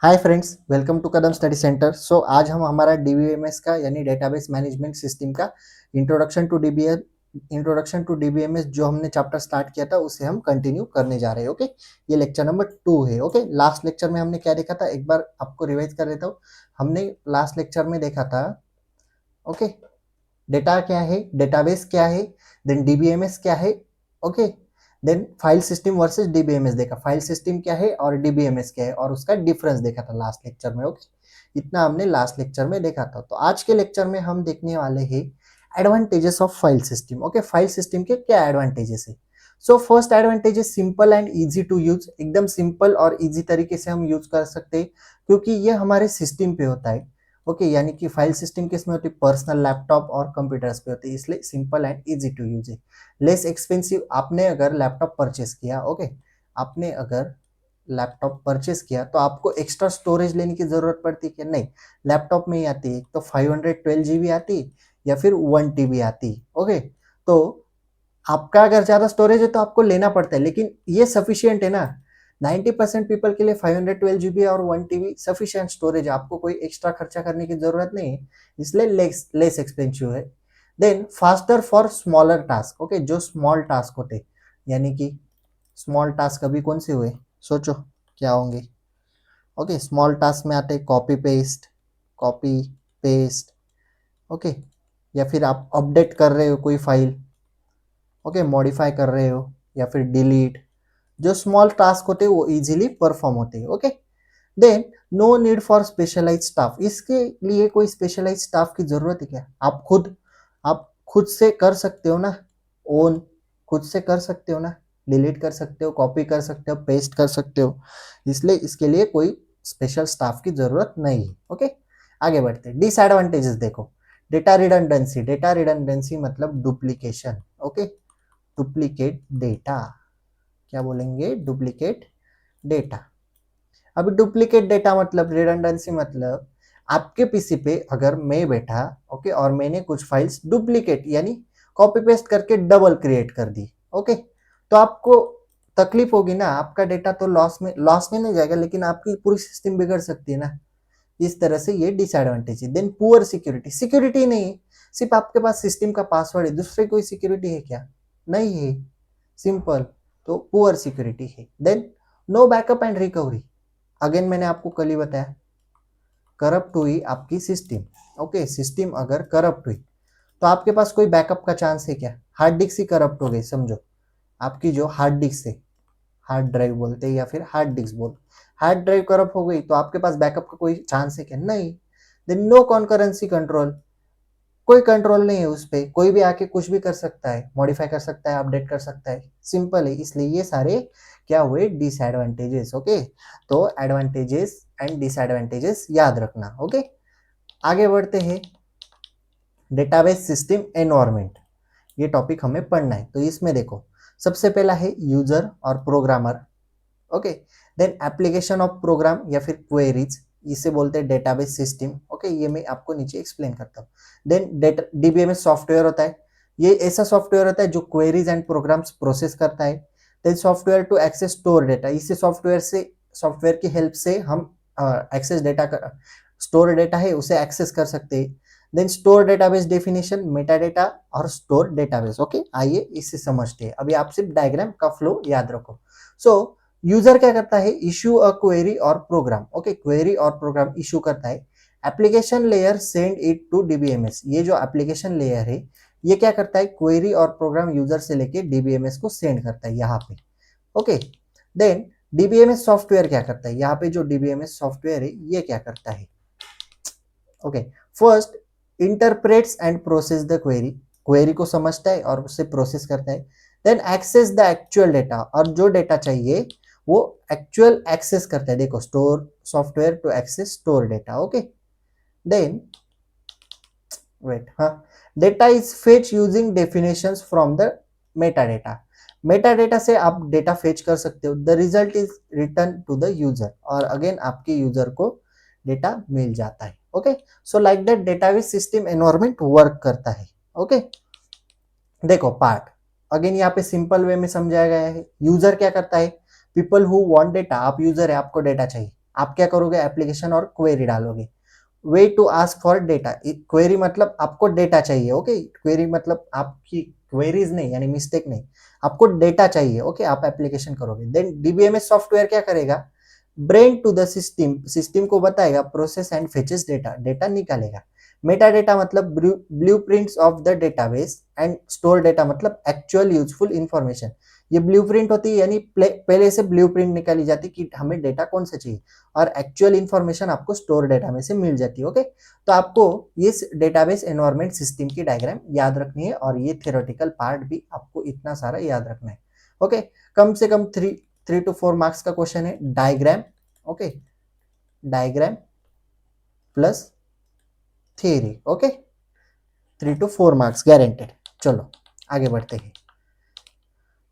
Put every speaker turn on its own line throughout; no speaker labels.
Hi friends, welcome to Kadam study centre. So आज हम हमारा डीबीएमएस का यानी डेटाबेस मैनेजमेंट सिस्टम का इंट्रोडक्शन टू डीबीएमएस जो हमने चैप्टर स्टार्ट किया था उसे हम कंटिन्यू करने जा रहे हैं। ओके, ये लेक्चर नंबर 2 है। ओके, लास्ट लेक्चर में हमने क्या देखा था, एक बार आपको रिवाइज कर देता हूँ। हमने लास्ट लेक्चर में देखा था, ओके, डेटा क्या है, डेटाबेस क्या है, देन डीबीएमएस क्या है, okay, then file system versus DBMS देखा, फाइल सिस्टम क्या है और डीबीएमएस क्या है और उसका डिफरेंस देखा था लास्ट लेक्चर में। ओके, इतना हमने लास्ट लेक्चर में देखा था। तो आज के लेक्चर में हम देखने वाले हैं advantages of file system. Okay, file system के क्या एडवांटेजेस है। सो फर्स्ट एडवांटेज है simple and easy to use. एकदम सिंपल और इजी तरीके से हम यूज कर सकते हैं क्योंकि ये हमारे सिस्टम पे होता है। ओके, यानी कि फाइल सिस्टम किसमें होती है, पर्सनल लैपटॉप और कंप्यूटर्स पे होती है, इसलिए simple and easy to use है। Less expensive. आपने अगर लैपटॉप परचेस किया, ओके, आपने अगर लैपटॉप परचेस किया तो आपको एक्स्ट्रा स्टोरेज लेने की जरूरत पड़ती है कि नहीं, लैपटॉप में ही आती है। एक तो 512 GB आती या फिर 1 TB आती। ओके, तो आपका अगर ज्यादा स्टोरेज है तो आपको लेना पड़ता है, लेकिन ये सफिशियंट है ना। 90% पीपल के लिए 512 GB और 1 TB सफिशियंट स्टोरेज है, आपको कोई एक्स्ट्रा खर्चा करने की जरूरत नहीं है, इसलिए लेस एक्सपेंसिव है। Then faster for smaller task. Okay, जो स्मॉल टास्क होते, यानी कि स्मॉल टास्क अभी कौन से हुए, सोचो क्या होंगे। ओके, स्मॉल टास्क में आते कॉपी पेस्ट, ओके, या फिर आप अपडेट कर रहे हो कोई फाइल, ओके, मॉडिफाई कर रहे हो या फिर डिलीट। जो स्मॉल टास्क होते हैं वो इजीली परफॉर्म होते हैं। Okay, then no need for specialize staff. इसके लिए कोई स्पेशलाइज स्टाफ की जरूरत है क्या, आप खुद से कर सकते हो ना, ओन खुद से कर सकते हो ना, डिलीट कर सकते हो, कॉपी कर सकते हो, पेस्ट कर सकते हो, इसलिए इसके लिए कोई स्पेशल स्टाफ की जरूरत नहीं है। ओके, आगे बढ़ते हैं। डिसएडवांटेजेस देखो, डेटा रिडंडेंसी मतलब डुप्लीकेशन। ओके, डुप्लीकेट डेटा, क्या बोलेंगे, डुप्लीकेट डेटा। अभी डुप्लीकेट डेटा मतलब, रिडंडेंसी मतलब आपके पीसी पे अगर मैं बैठा, ओके, और मैंने कुछ फाइल्स डुप्लीकेट यानी कॉपी पेस्ट करके डबल क्रिएट कर दी, ओके, तो आपको तकलीफ होगी ना, आपका डेटा तो लॉस में नहीं जाएगा, लेकिन आपकी पूरी सिस्टम बिगड़ सकती है ना। इस तरह से ये डिसएडवांटेज है। देन पुअर सिक्योरिटी, सिक्योरिटी नहीं, सिर्फ आपके पास सिस्टम का पासवर्ड है, दूसरे कोई सिक्योरिटी है क्या, नहीं है, सिंपल। तो पुअर सिक्योरिटी है। Then no backup and recovery. Again मैंने आपको कल ही बताया, करप्ट हुई आपकी सिस्टम, ओके, सिस्टम अगर करप्ट हुई तो आपके पास कोई बैकअप का चांस है क्या, हार्ड डिस्क ही करप्ट हो गई समझो, आपकी जो हार्ड डिस्क है, हार्ड ड्राइव बोलते हैं या फिर हार्ड डिस्क बोल, हार्ड ड्राइव करप्ट हो गई तो आपके पास बैकअप का कोई चांस है क्या, नहीं। देन नो कॉन्करेंसी कंट्रोल, कोई कंट्रोल नहीं है उस पर, कोई भी आके कुछ भी कर सकता है, मॉडिफाई कर सकता है, अपडेट कर सकता है, सिंपल है। इसलिए ये सारे क्या हुए, डिसएडवांटेजेस। ओके, तो एडवांटेजेस एंड डिसएडवांटेजेस याद रखना। ओके, आगे बढ़ते हैं। डेटाबेस सिस्टम एनवायरनमेंट, ये टॉपिक हमें पढ़ना है, तो इसमें देखो सबसे पहला है यूजर और programmer. Okay, then application of program या फिर क्वेरीज, इसे बोलते हैं डेटाबेस सिस्टम। ओके, ये मैं आपको नीचे एक्सप्लेन करता हूँ। देन डेटा डीबीएमएस सॉफ्टवेयर होता है, ये ऐसा सॉफ्टवेयर होता है जो क्वेरीज एंड प्रोग्राम्स प्रोसेस करता है। Then software to access store data, इसे सॉफ्टवेयर की हेल्प से हम एक्सेस डेटा का, स्टोर डेटा है उसे एक्सेस कर सकते हैं। Then store database definition, meta data और स्टोर डेटाबेस। ओके, आइए इससे समझते हैं। अभी आप सिर्फ डायग्राम का फ्लो याद रखो। सो यूजर क्या करता है, इश्यू अ क्वेरी और प्रोग्राम। ओके, क्वेरी और प्रोग्राम इश्यू करता है। Application layer send it to DBMS, ये जो एप्लीकेशन लेयर है ये क्या करता है, क्वेरी और प्रोग्राम यूजर से लेके डीबीएमएस को सेंड करता है यहाँ पे। ओके, देन डीबीएमएस सॉफ्टवेयर क्या करता है, यहाँ पे जो डीबीएमएस सॉफ्टवेयर है ये क्या करता है। Okay, first interprets and process the query, query को समझता है और उससे प्रोसेस करता है। Then access the actual data, और जो डेटा चाहिए वो एक्चुअल एक्सेस करता है। देखो, store software to access store data. Okay, then wait, हाँ, data is fetch using definitions from the meta data, meta data से आप डेटा फेच कर सकते हो। The result is return to the user, और अगेन आपके यूजर को data मिल जाता है। Okay, so like that database system environment work करता है। ओके, देखो पार्ट, अगेन यहाँ पे सिंपल वे में समझाया गया है। यूजर क्या करता है, पीपल हु वांट डेटा, आप यूजर है, आपको डेटा चाहिए, आप क्या करोगे, एप्लीकेशन और क्वेरी डालोगे। Way to ask for data, query मतलब आपको डेटा चाहिए, ओके, क्वेरी मतलब आपकी क्वेरीज नहीं यानी मिस्टेक नहीं, आपको डेटा चाहिए, ओके, आप एप्लीकेशन करोगे। देन डीबीएमएस सॉफ्टवेयर क्या करेगा, brain to the system, system को बताएगा process and fetches data, data निकालेगा। मेटा डेटा मतलब blueprints of the database, and store data मतलब एक्चुअल यूजफुल इंफॉर्मेशन। ये ब्लूप्रिंट होती है यानी पहले से ब्लूप्रिंट निकाली जाती है कि हमें डेटा कौन सा चाहिए, और एक्चुअल इंफॉर्मेशन आपको स्टोर डेटा में से मिल जाती है, ओके। तो आपको ये डेटाबेस एनवायरनमेंट सिस्टम की डायग्राम याद रखनी है, और ये थियोरेटिकल पार्ट भी आपको इतना सारा याद रखना है, ओके। कम से कम 3 to 4 मार्क्स का क्वेश्चन है diagram, okay, diagram plus theory, okay, 3 to 4 marks guaranteed. चलो आगे बढ़ते हैं।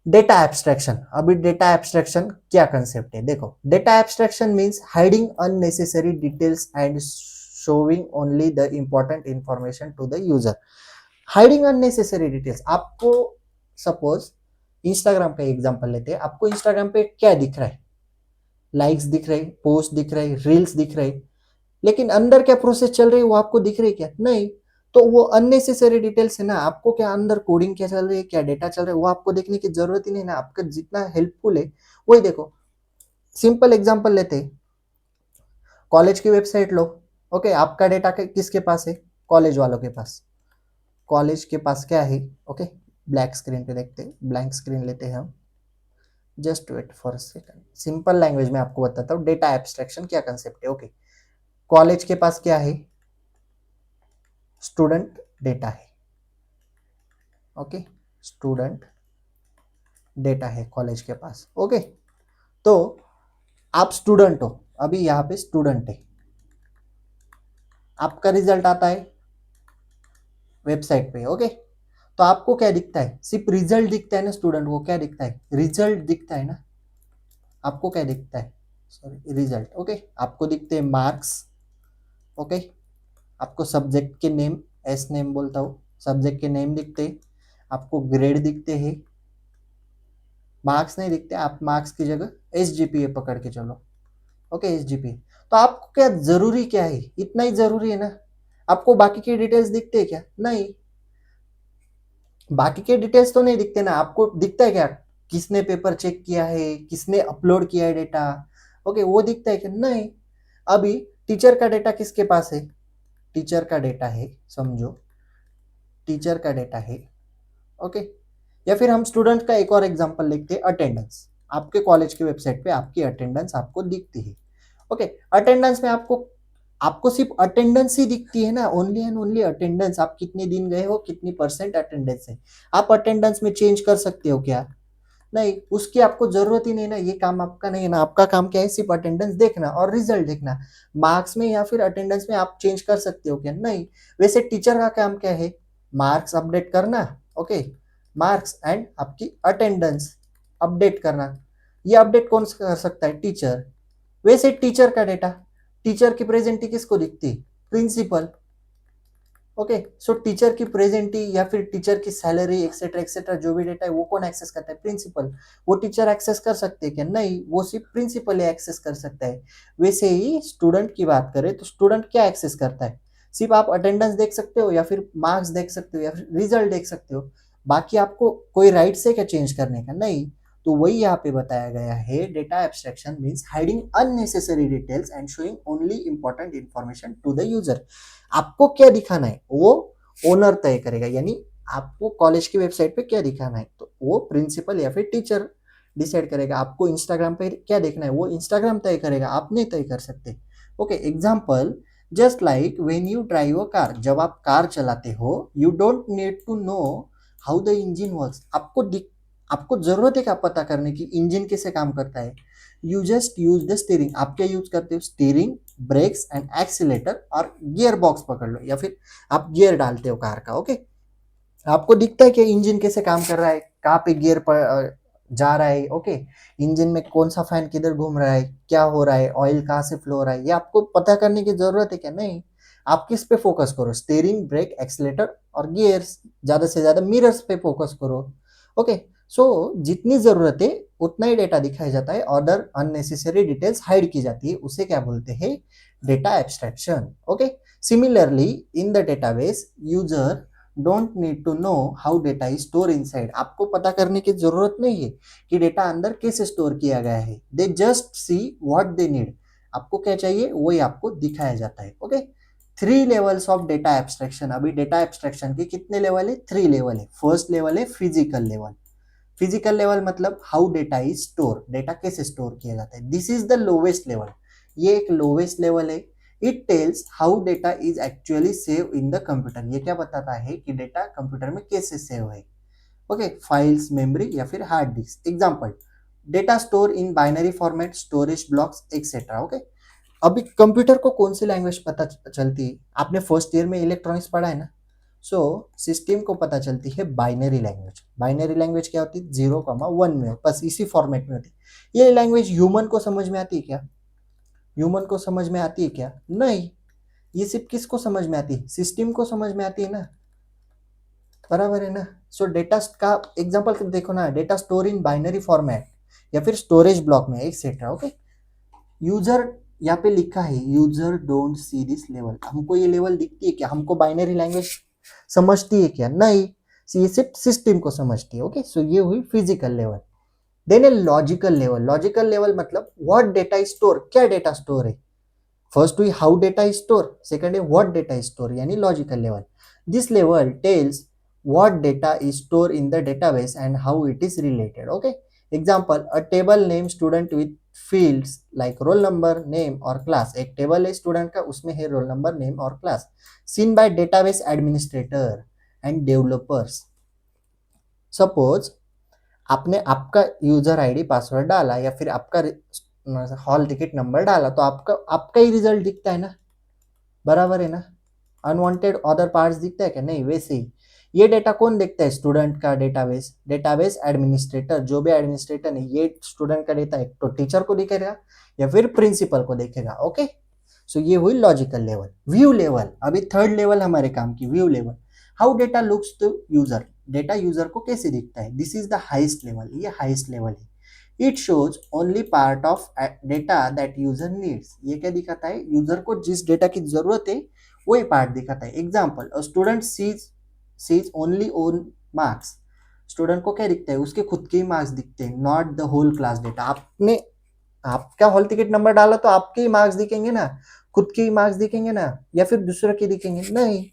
डेटा एब्स्ट्रैक्शन, अभी डेटा एब्स्ट्रैक्शन क्या कंसेप्ट है देखो। Data abstraction means hiding unnecessary details and showing only the important information to the user. Hiding unnecessary details, आपको suppose Instagram का एग्जांपल लेते हैं, आपको इंस्टाग्राम पे क्या दिख रहा है, लाइक्स दिख रहे, पोस्ट दिख रहे, रील्स दिख रहे, लेकिन अंदर क्या प्रोसेस चल रही है वो आपको दिख रही है क्या, नहीं। तो वो अननेसेसरी डिटेल्स है ना, आपको क्या अंदर कोडिंग क्या चल रही है, क्या डेटा चल रहा है, वो आपको देखने की जरूरत ही नहीं ना, आपका जितना हेल्पफुल है वही देखो। सिंपल एग्जांपल लेते हैं, कॉलेज की वेबसाइट लो, ओके, आपका डेटा किसके पास है, कॉलेज वालों के पास। कॉलेज के पास क्या है, ओके, ब्लैक स्क्रीन पे देखते हैं, ब्लैंक स्क्रीन लेते हैं हम, just wait for a second. Simple language में आपको बताता हूँ डेटा एब्स्ट्रैक्शन क्या कंसेप्ट है, ओके। कॉलेज के पास क्या है, स्टूडेंट डेटा है, ओके, स्टूडेंट डेटा है कॉलेज के पास, ओके। तो आप स्टूडेंट हो, अभी यहाँ पे स्टूडेंट है, आपका रिजल्ट आता है वेबसाइट पे, ओके। तो आपको क्या दिखता है, सिर्फ रिजल्ट दिखता है ना, स्टूडेंट को क्या दिखता है, रिजल्ट दिखता है ना, आपको क्या दिखता है, सॉरी रिजल्ट, ओके, आपको दिखते हैं मार्क्स, ओके, आपको सब्जेक्ट के नेम, एस नेम बोलता हूँ, सब्जेक्ट के नेम दिखते हैं, आपको ग्रेड दिखते हैं, मार्क्स नहीं दिखते, आप मार्क्स की जगह एसजीपीए पकड़ के चलो, ओके, एसजीपीए। तो आपको क्या जरूरी क्या है, इतना ही जरूरी है ना, आपको बाकी के डिटेल्स दिखते हैं क्या, नहीं, बाकी के डिटेल्स तो नहीं दिखते ना, आपको दिखता है क्या, किसने पेपर चेक किया है, किसने अपलोड किया है डेटा, ओके, वो दिखता है क्या, नहीं। अभी टीचर का डेटा किसके पास है, टीचर का डेटा है, समझो टीचर का डेटा है, ओके। या फिर हम स्टूडेंट का एक और एग्जांपल लिखते हैं, अटेंडेंस, आपके कॉलेज की वेबसाइट पे आपकी अटेंडेंस आपको दिखती है, ओके। अटेंडेंस में आपको आपको सिर्फ अटेंडेंस ही दिखती है ना, ओनली एंड ओनली अटेंडेंस, आप कितने दिन गए हो, कितनी परसेंट अटेंडेंस है। आप अटेंडेंस में चेंज कर सकते हो क्या, नहीं, उसकी आपको जरूरत ही नहीं ना, ये काम आपका नहीं है ना, आपका काम क्या है, सिर्फ अटेंडेंस देखना और रिजल्ट देखना। मार्क्स में या फिर अटेंडेंस में आप चेंज कर सकते हो क्या, नहीं। वैसे टीचर का काम क्या है, मार्क्स अपडेट करना, ओके, मार्क्स एंड आपकी अटेंडेंस अपडेट करना। ये अपडेट कौन कर सकता है, टीचर। वैसे टीचर का डेटा, टीचर की प्रेजेंटी किसको दिखती, प्रिंसिपल, ओके। सो टीचर की प्रेजेंटी या फिर टीचर की सैलरी एक्सेट्रा एक्सेट्रा जो भी डेटा है वो कौन एक्सेस करता है, प्रिंसिपल। वो टीचर एक्सेस कर सकते हैं क्या, नहीं, वो सिर्फ प्रिंसिपल ही एक्सेस कर सकता है। वैसे ही स्टूडेंट की बात करें तो स्टूडेंट क्या एक्सेस करता है, सिर्फ आप अटेंडेंस देख सकते हो या फिर मार्क्स देख सकते हो या फिर रिजल्ट देख सकते हो, बाकी आपको कोई राइट है क्या चेंज करने का, नहीं। तो वही यहाँ पे बताया गया है, data abstraction means hiding unnecessary details and showing only important information to the user. आपको क्या दिखाना है वो ओनर तय करेगा, यानी आपको कॉलेज की वेबसाइट पे क्या दिखाना है तो वो प्रिंसिपल या फिर टीचर डिसाइड करेगा। आपको इंस्टाग्राम पे क्या देखना है वो इंस्टाग्राम तय करेगा, आप नहीं तय कर सकते, okay. Example, just like when you drive a car, जब आप कार चलाते हो you don't need to know how the engine works, आपको जरूरत है क्या पता करने की इंजन कैसे काम करता है, you just use the steering, आप क्या यूज करते हो, स्टीयरिंग, ब्रेक्स एंड एक्सीलेटर और गियर बॉक्स पकड़ लो या फिर आप गियर डालते हो कार का, ओके। आपको दिखता है कि इंजन कैसे काम कर रहा है, कहाँ पे गियर पर जा रहा है, ओके, इंजन में कौन सा फैन किधर घूम रहा है, क्या हो रहा है, ऑयल कहाँ से फ्लो हो रहा है, ये आपको पता करने की जरूरत है क्या, नहीं। आप किस पे फोकस करो, स्टीयरिंग, ब्रेक, एक्सीलेटर और गियर्स, ज्यादा से ज्यादा मिरर्स पे फोकस करो, ओके। सो जितनी जरूरत है उतना ही डेटा दिखाया जाता है, अदर अननेसेसरी डिटेल्स हाइड की जाती है, उसे क्या बोलते हैं, data abstraction. Okay, similarly in the database user don't need to know how data is store inside. आपको पता करने की जरूरत नहीं है कि डेटा अंदर कैसे स्टोर किया गया है, they just see what they need. आपको क्या चाहिए वही आपको दिखाया जाता है। Okay, 3 levels of data abstraction. अभी डेटा एब्स्ट्रैक्शन के कितने लेवल है, 3 लेवल है। फर्स्ट लेवल है फिजिकल लेवल। फिजिकल लेवल मतलब how data is store, data कैसे स्टोर किया जाता है, this is the lowest level, ये एक लोवेस्ट लेवल है। It tells how data is actually save in the computer, ये क्या बताता है कि डेटा कंप्यूटर में कैसे सेव है। ओके, फाइल्स, मेमोरी या फिर hard disk. Example, data store in binary format, storage blocks etcetera. Okay, अभी कंप्यूटर को कौन सी लैंग्वेज पता चलती है, आपने फर्स्ट ईयर में इलेक्ट्रॉनिक्स पढ़ा है ना। सो सिस्टम को पता चलती है बाइनरी लैंग्वेज। बाइनरी लैंग्वेज क्या होती है, 0, 1 में, बस इसी फॉर्मेट में होती है। ये लैंग्वेज ह्यूमन को समझ में आती है क्या, ह्यूमन को समझ में आती है क्या, नहीं। ये सिर्फ किसको समझ में आती है, सिस्टम को समझ में आती है ना, बराबर है ना। सो डेटा का एग्जांपल देखो ना, data store in binary format या फिर स्टोरेज ब्लॉक में एक्सेट्रा। ओके, यूजर यहाँ पे लिखा है user don't see this level, हमको ये लेवल दिखती है क्या, हमको बाइनरी लैंग्वेज समझती है क्या, नहीं। ये सिर्फ सिस्टम को समझती है। ओके, सो ये हुई physical level. Then a logical level. Logical level मतलब व्हाट डेटा इज स्टोर, क्या डेटा स्टोर है। फर्स्ट हुई how data is store, second है व्हाट डेटा इज स्टोर, यानी logical level. This level tells what data is stored in the database and how it is related. Okay, example, a table name student with fields like roll number, name और class। एक table है student का, उसमें है roll number, name और class. seen by database administrator and developers। Suppose आपने आपका user ID password डाला या फिर आपका हॉल टिकट नंबर डाला, तो आपका आपका ही रिजल्ट दिखता है ना, बराबर है ना। अनवांटेड अदर पार्ट्स दिखता है क्या, नहीं। वैसे ही ये डेटा कौन देखता है, स्टूडेंट का डेटाबेस, डेटाबेस एडमिनिस्ट्रेटर, जो भी एडमिनिस्ट्रेटर है, ये स्टूडेंट का डेटा एक तो टीचर को दिखेगा या फिर प्रिंसिपल को देखेगा। ओके, सो ये हुई लॉजिकल लेवल। व्यू लेवल, अभी थर्ड लेवल हमारे काम की, view level. How data looks to user, data user को कैसे दिखता है, this is the highest level, ये हाईएस्ट लेवल है। It shows only part of data that user needs, ये क्या दिखाता है, यूजर को जिस डेटा की जरूरत है वही पार्ट दिखाता है। Example, student sees only own marks, student को क्या दिखता है, उसके खुद के ही मार्क्स दिखते हैं, not the whole class data. आपने आपका हॉल टिकट नंबर डाला तो आपके ही मार्क्स दिखेंगे ना, खुद के ही मार्क्स दिखेंगे ना, या फिर दूसरे के दिखेंगे, नहीं।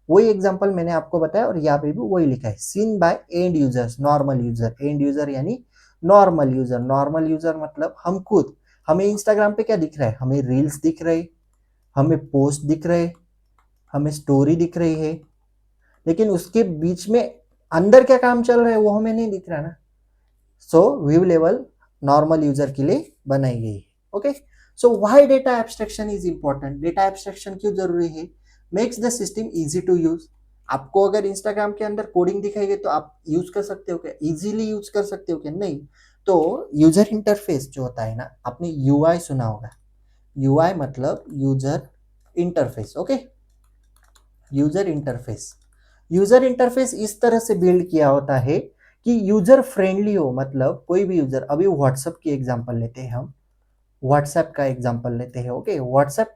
वही एग्जांपल मैंने आपको बताया और यहाँ पे भी वही लिखा है। Seen by end users, normal user, end user यानी नॉर्मल यूजर। नॉर्मल यूजर मतलब हम खुद, हमें इंस्टाग्राम पे क्या दिख रहा है, हमें रील्स दिख रहे, हमें पोस्ट दिख रहे, हमें स्टोरी दिख रही है, लेकिन उसके बीच में अंदर क्या काम चल रहा है वो हमें नहीं दिख रहा ना। So view level normal user के लिए बनाई गई है। Okay, so why data abstraction is important, data abstraction क्यों जरूरी है, makes the system easy to use. आपको अगर इंस्टाग्राम के अंदर कोडिंग दिखाई गई तो आप यूज कर सकते हो क्या, इजीली यूज कर सकते हो क्या, नहीं। तो यूजर इंटरफेस जो होता है ना, आपने यूआई सुना होगा, यूआई मतलब user interface. Okay, user interface, user interface इस तरह से बिल्ड किया होता है कि यूजर फ्रेंडली हो। मतलब कोई भी यूजर, अभी व्हाट्सएप की एग्जांपल लेते हैं हम, व्हाट्सएप का एग्जांपल लेते हैं। ओके, व्हाट्सएप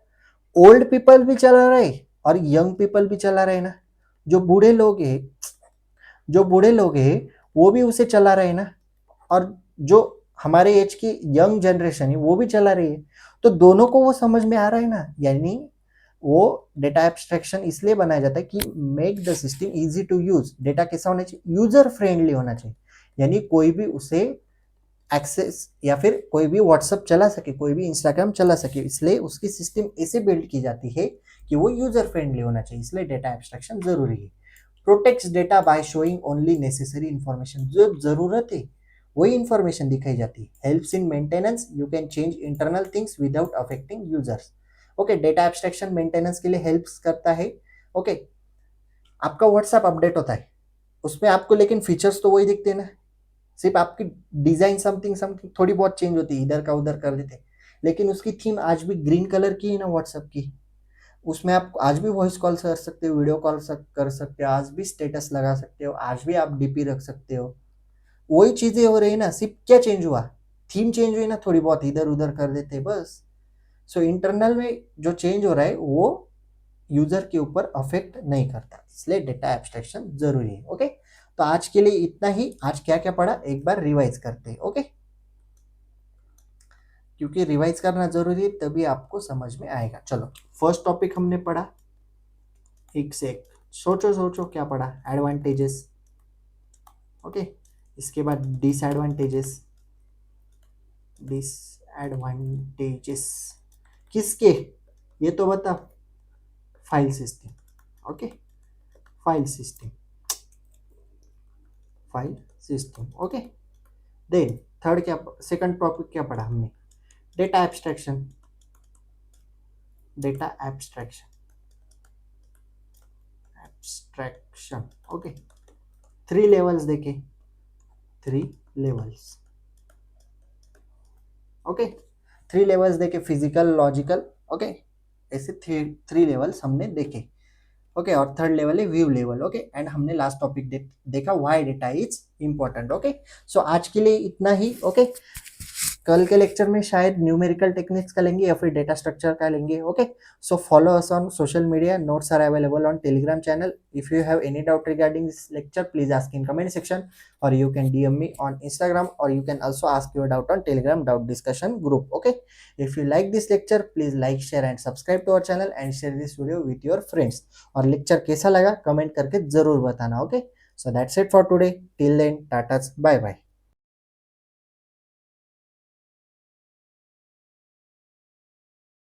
ओल्ड पीपल भी चला रहे और यंग पीपल भी चला रहे ना। जो बूढ़े लोग हैं, जो बूढ़े लोग हैं वो भी उसे चला रहे ना, और जो हमारे एज की यंग जनरेशन है वो भी चला रही है। तो दोनों को वो समझ में आ रहा है ना, यानी वो डेटा एब्स्ट्रैक्शन इसलिए बनाया जाता है कि make the system easy to use. Data कैसा होना चाहिए, यूजर फ्रेंडली होना चाहिए, यानी कोई भी उसे एक्सेस या फिर कोई भी व्हाट्सएप चला सके, कोई भी इंस्टाग्राम चला सके, इसलिए उसकी सिस्टम ऐसे बिल्ड की जाती है कि वो यूजर फ्रेंडली होना चाहिए, इसलिए डेटा एब्स्ट्रैक्शन जरूरी है। Protects data by showing only necessary information, जो जरूरत है वही इंफॉर्मेशन दिखाई जाती है। Helps in maintenance, you can change internal things without affecting users. Okay, data abstraction maintenance के लिए हेल्प्स करता है। ओके, आपका व्हाट्सएप अपडेट होता है उसमें आपको, लेकिन फीचर्स तो वही दिखते हैं ना, सिर्फ आपकी डिजाइन समथिंग समथिंग थोड़ी बहुत चेंज होती है, इधर का उधर कर देते हैं, लेकिन उसकी थीम आज भी ग्रीन कलर की है ना व्हाट्सएप की। उसमें आप आज भी वॉइस कॉल कर सकते हो, वीडियो कॉल कर सकते हो, आज भी स्टेटस लगा सकते हो, आज भी आप डीपी रख सकते हो। वही चीजें हो रही ना, सिर्फ क्या चेंज हुआ, थीम चेंज हुई ना, थोड़ी बहुत इधर उधर कर देते बस। सो इंटरनल में जो चेंज हो रहा है वो यूजर के ऊपर अफेक्ट नहीं करता, इसलिए डेटा एब्स्ट्रैक्शन जरूरी है। ओके, तो आज के लिए इतना ही। आज क्या क्या पढ़ा एक बार रिवाइज करते हैं। ओके, क्योंकि रिवाइज करना जरूरी है, तभी आपको समझ में आएगा। चलो, फर्स्ट टॉपिक हमने पढ़ा, एक से एक सोचो सोचो क्या पढ़ा, एडवांटेजेस। ओके, इसके बाद डिसएडवांटेजेस। डिसएडवांटेजेस किसके, ये तो बता। File system. Okay, file system, file system. Okay, then third क्या, सेकंड टॉपिक क्या पढ़ा हमने, data abstraction. Data abstraction, abstraction. Okay, three levels देखे, three levels. Okay, three levels देखे, फिजिकल, लॉजिकल। ओके, ऐसे थ्री थ्री लेवल्स हमने देखे। Okay, और थर्ड लेवल है व्यू लेवल। ओके, एंड हमने लास्ट टॉपिक देखा why data is important. Okay, so आज के लिए इतना ही। ओके, कल के लेक्चर में शायद न्यूमेरिकल टेक्निक्स का लेंगे या फिर डेटा स्ट्रक्चर का लेंगे। Okay, so follow us on social media, notes are available on Telegram channel. If you have any doubt regarding this lecture, please ask in comment section, or you can DM me on Instagram, or you can also ask your doubt on Telegram doubt discussion group. Okay, if you like this lecture, please like, share and subscribe to our channel and share this video with your friends. और lecture कैसा लगा comment करके जरूर बताना। Okay, so that's it for today. Till then, tata, bye bye.